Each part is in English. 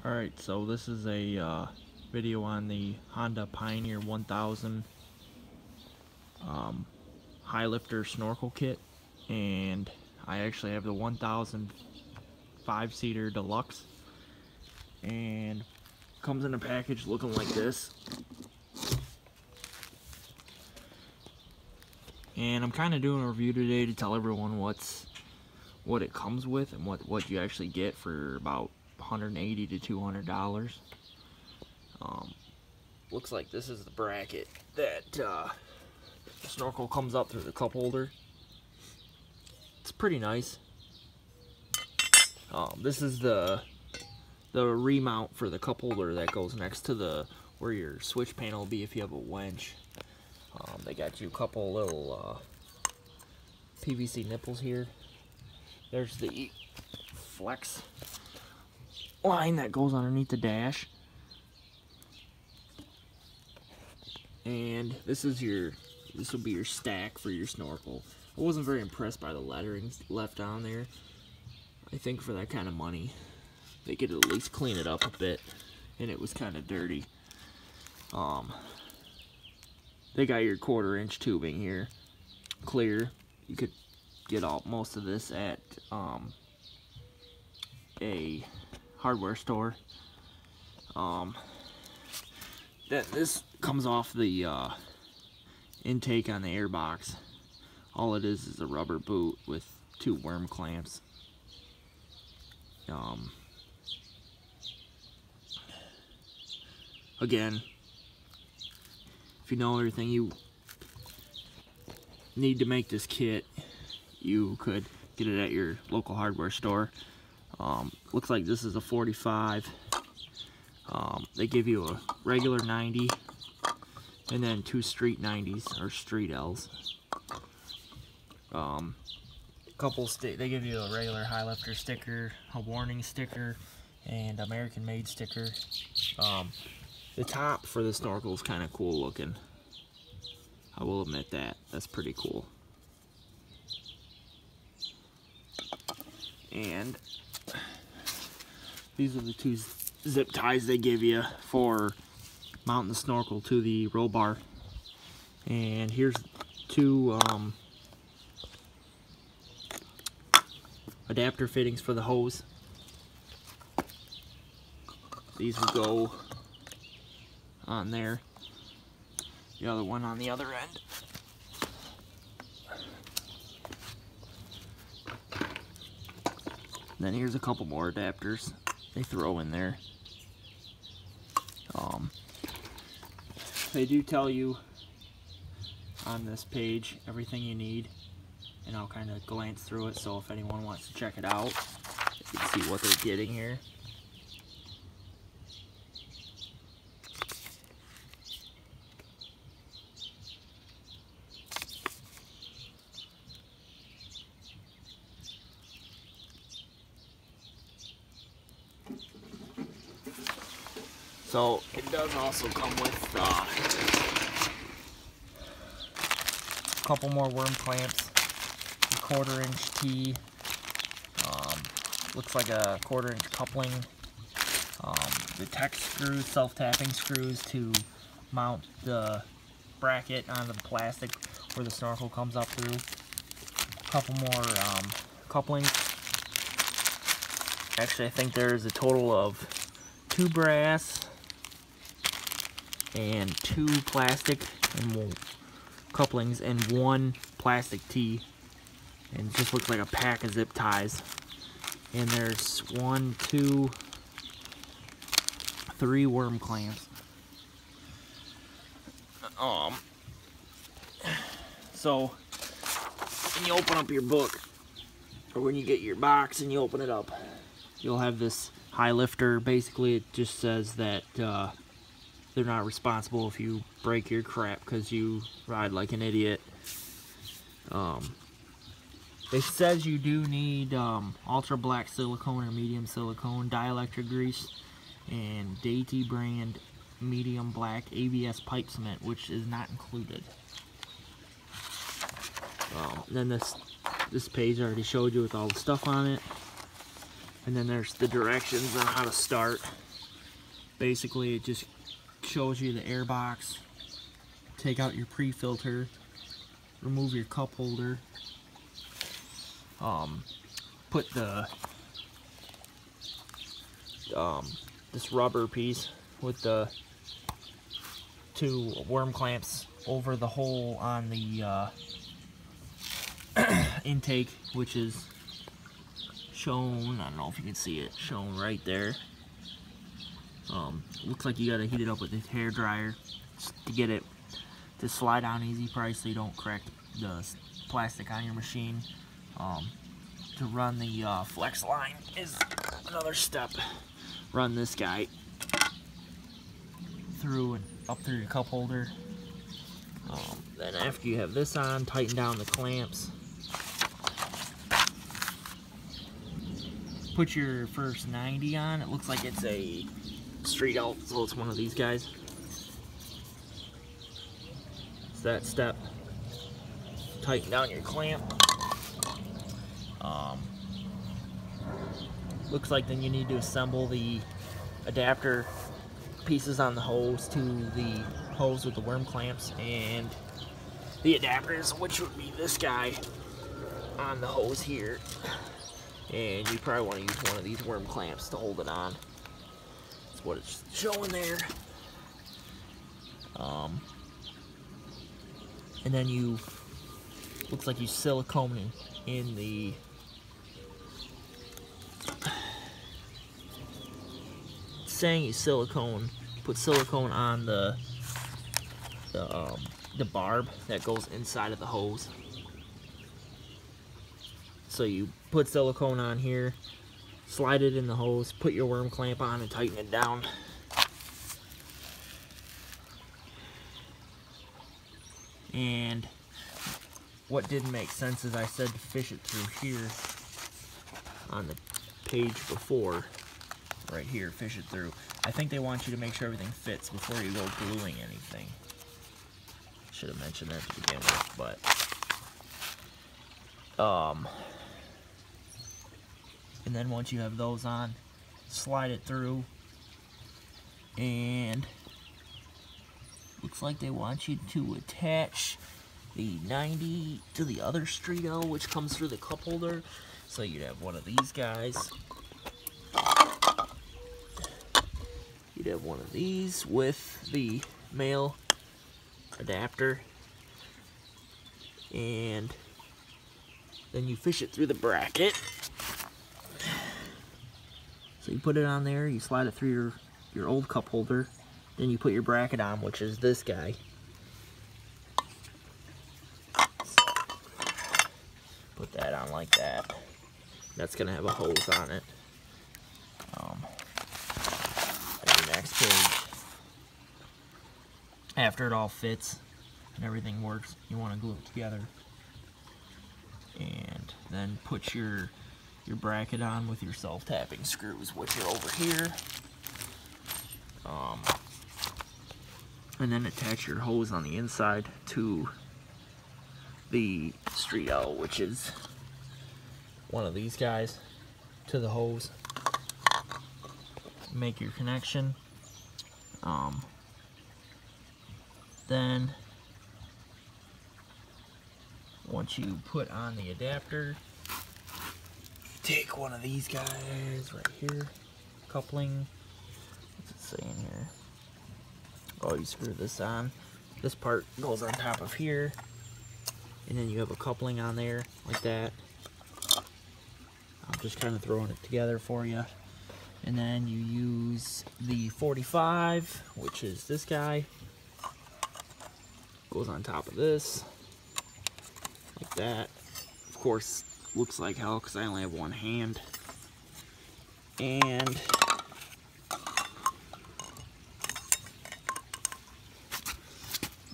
Alright, so this is a video on the Honda Pioneer 1000 highlifter snorkel kit, and I actually have the 1000 5-seater deluxe, and comes in a package looking like this. And I'm kind of doing a review today to tell everyone what it comes with and what you actually get for about $180 to $200. Looks like this is the bracket that the snorkel comes up through the cup holder. It's pretty nice. This is the remount for the cup holder that goes next to the where your switch panel will be if you have a winch. They got you a couple little PVC nipples here. There's the flex line that goes underneath the dash, and this will be your stack for your snorkel. I wasn't very impressed by the lettering left on there. I think for that kind of money they could at least clean it up a bit, and it was kind of dirty. They got your 1/4-inch tubing here, clear. You could get most of this at a hardware store. Then this comes off the intake on the air box. All it is a rubber boot with 2 worm clamps. Again, if you know everything you need to make this kit, you could get it at your local hardware store. Looks like this is a 45. They give you a regular 90 and then 2 street 90s or street L's. They give you a regular highlifter sticker, a warning sticker, and American made sticker. The top for the snorkel is kind of cool looking. I will admit that. That's pretty cool. And these are the 2 zip ties they give you for mounting the snorkel to the roll bar. And here's 2 adapter fittings for the hose. These will go on there. The other one on the other end. Then here's a couple more adapters they throw in there. They do tell you on this page everything you need, and I'll kind of glance through it, so if anyone wants to check it out, you can see what they're getting here. So it does also come with a couple more worm clamps, a 1/4-inch T, looks like a 1/4-inch coupling, the tech screws, self-tapping screws to mount the bracket onto the plastic where the snorkel comes up through, a couple more couplings. Actually, I think there's a total of 2 brass and 2 plastic and couplings and 1 plastic T, and it just looks like a pack of zip ties. And there's 1, 2, 3 worm clamps. So when you open up your book, or when you get your box and you open it up, you'll have this highlifter. Basically, it just says that they're not responsible if you break your crap because you ride like an idiot. It says you do need ultra black silicone or medium silicone, dielectric grease, and Dainty brand medium black ABS pipe cement, which is not included. Then this page I already showed you with all the stuff on it. And then there's the directions on how to start. Basically, it just shows you the air box. Take out your pre-filter, remove your cup holder, put the this rubber piece with the 2 worm clamps over the hole on the intake, which is shown, I don't know if you can see it, shown right there. Looks like you gotta heat it up with this hair dryer to get it to slide on easy price so you don't crack the plastic on your machine. To run the flex line is another step. Run this guy through and up through your cup holder. Then after you have this on, tighten down the clamps. Put your first 90 on. It looks like it's a street out, so it's one of these guys. It's that step. Tighten down your clamp. Looks like then you need to assemble the adapter pieces on the hose to the hose with the worm clamps and the adapters, which would be this guy on the hose here. And you probably want to use one of these worm clamps to hold it on. That's what it's showing there. And then you, looks like you silicone in the saying you put silicone on the barb that goes inside of the hose. So you put silicone on here, slide it in the hose, put your worm clamp on and tighten it down. And what didn't make sense is I said to fish it through here on the page before. Right here, fish it through. I think they want you to make sure everything fits before you go gluing anything. Should have mentioned that to begin with, but and then once you have those on, slide it through, and looks like they want you to attach the 90 to the other Streeto, which comes through the cup holder. So you'd have one of these guys. You'd have one of these with the male adapter, and then you fish it through the bracket. So you put it on there, you slide it through your old cup holder, then you put your bracket on, which is this guy. Put that on like that. That's gonna have a hose on it. The next page, after it all fits and everything works, you want to glue it together, and then put your bracket on with your self-tapping screws, which are over here, and then attach your hose on the inside to the Streeto, which is one of these guys, to the hose. Make your connection. Then once you put on the adapter, take one of these guys right here, coupling. What's it saying here? Oh, you screw this on. This part goes on top of here, and then you have a coupling on there like that. I'm just kind of throwing it together for you. And then you use the 45, which is this guy. Goes on top of this, like that. Of course, looks like hell because I only have one hand. And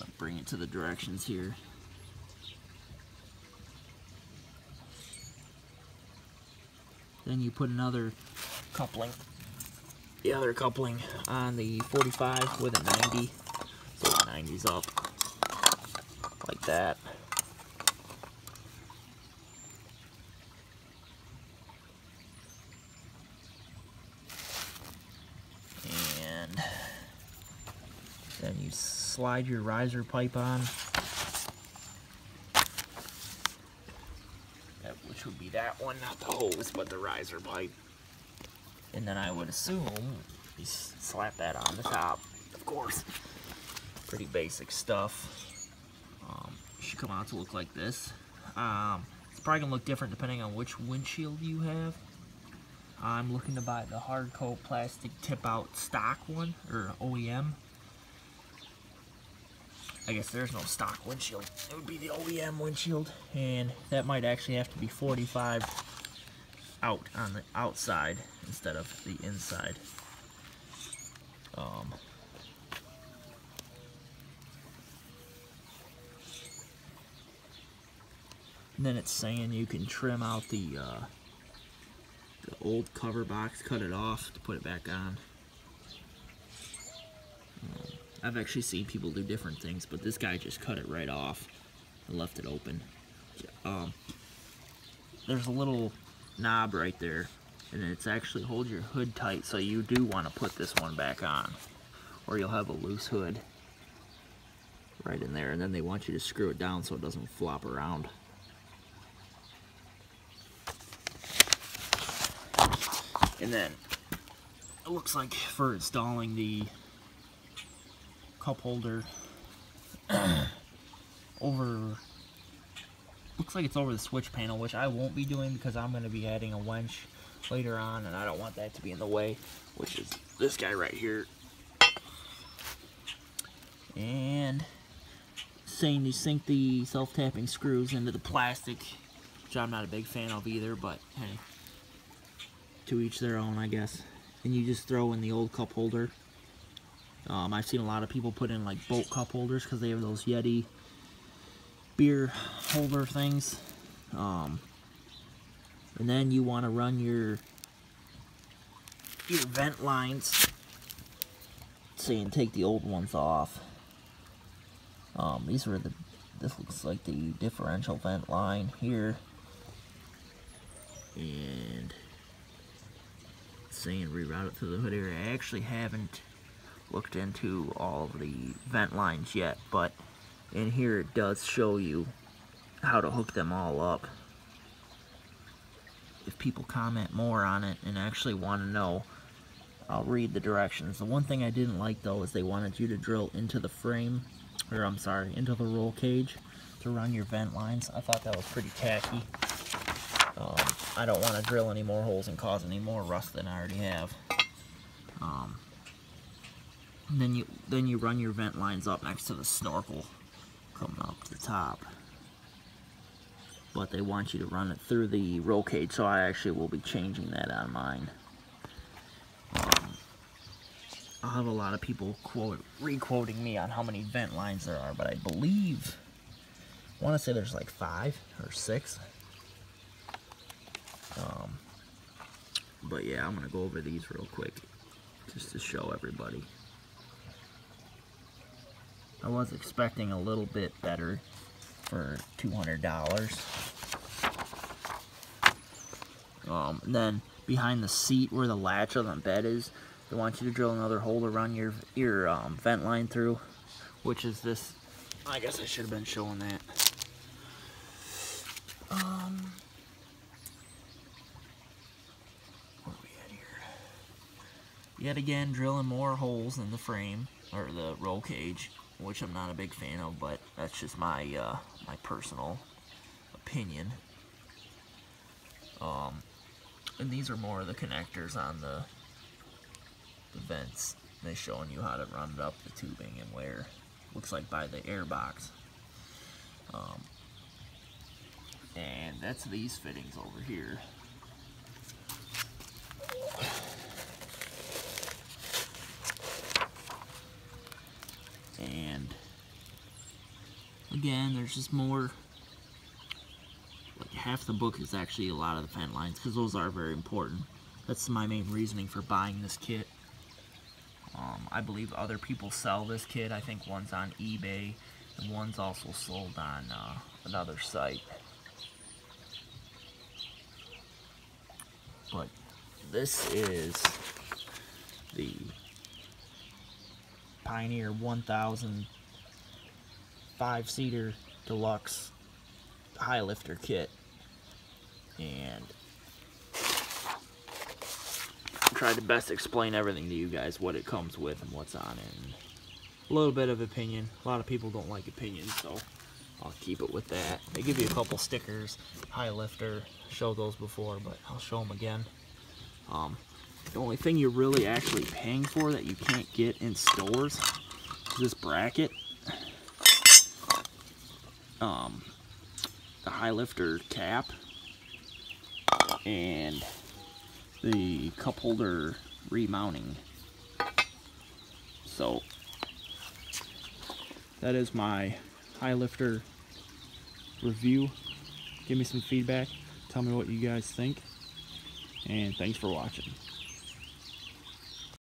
I'll bring it to the directions here. Then you put another coupling, the other coupling on the 45 with a 90, so the 90's up like that. And Then you slide your riser pipe on, which would be that one, not the hose, but the riser pipe. And then I would assume you slap that on the top, of course. Pretty basic stuff. Should come out to look like this. It's probably gonna look different depending on which windshield you have. I'm looking to buy the hard coat plastic tip out stock one, or OEM. I guess there's no stock windshield. It would be the OEM windshield, and that might actually have to be 45 out on the outside instead of the inside. And then it's saying you can trim out the old cover box, cut it off to put it back on. I've actually seen people do different things, but this guy just cut it right off and left it open. There's a little knob right there, and it's actually holds your hood tight, so you do want to put this one back on, or you'll have a loose hood right in there, and then they want you to screw it down so it doesn't flop around. And then it looks like for installing the cup holder looks like it's over the switch panel, which I won't be doing because I'm going to be adding a winch later on, and I don't want that to be in the way, which is this guy right here. And saying you sink the self-tapping screws into the plastic, which I'm not a big fan of either, but hey, to each their own, I guess. And you just throw in the old cup holder. I've seen a lot of people put in like boat cup holders because they have those Yeti beer holder things. And then you want to run your vent lines. Saying take the old ones off. This looks like the differential vent line here. And saying reroute it through the hood area. I actually haven't looked into all of the vent lines yet, but in here it does show you how to hook them all up. If people comment more on it and actually want to know, I'll read the directions. The one thing I didn't like though is they wanted you to drill into the frame, or I'm sorry, into the roll cage to run your vent lines. I thought that was pretty tacky. I don't want to drill any more holes and cause any more rust than I already have. Then you run your vent lines up next to the snorkel coming up to the top. But they want you to run it through the roll cage, so I actually will be changing that on mine. I'll have a lot of people re-quoting me on how many vent lines there are, but I believe, I want to say there's like 5 or 6. But yeah, I'm going to go over these real quick just to show everybody. I was expecting a little bit better for $200. And then behind the seat where the latch on the bed is, they want you to drill another hole to run your vent line through, which is this. I guess I should have been showing that. Where are we at here? Yet again, drilling more holes in the frame, or the roll cage, which I'm not a big fan of, but that's just my my personal opinion. And these are more of the connectors on the vents. They're showing you how to run it up the tubing and where. Looks like by the air box. And that's these fittings over here. And again, there's just more. Like half the book is actually a lot of the vent lines, because those are very important. That's my main reasoning for buying this kit. I believe other people sell this kit. I think one's on eBay and one's also sold on another site. But this is the Pioneer 1000 5-seater deluxe highlifter kit, and I tried to best explain everything to you guys, what it comes with and what's on it. And a little bit of opinion. A lot of people don't like opinions, so I'll keep it with that. They give you a couple stickers, highlifter, showed those before, but I'll show them again. The only thing you're really actually paying for that you can't get in stores is this bracket. The highlifter cap and the cup holder remounting. So that is my highlifter review. Give me some feedback. Tell me what you guys think. And thanks for watching.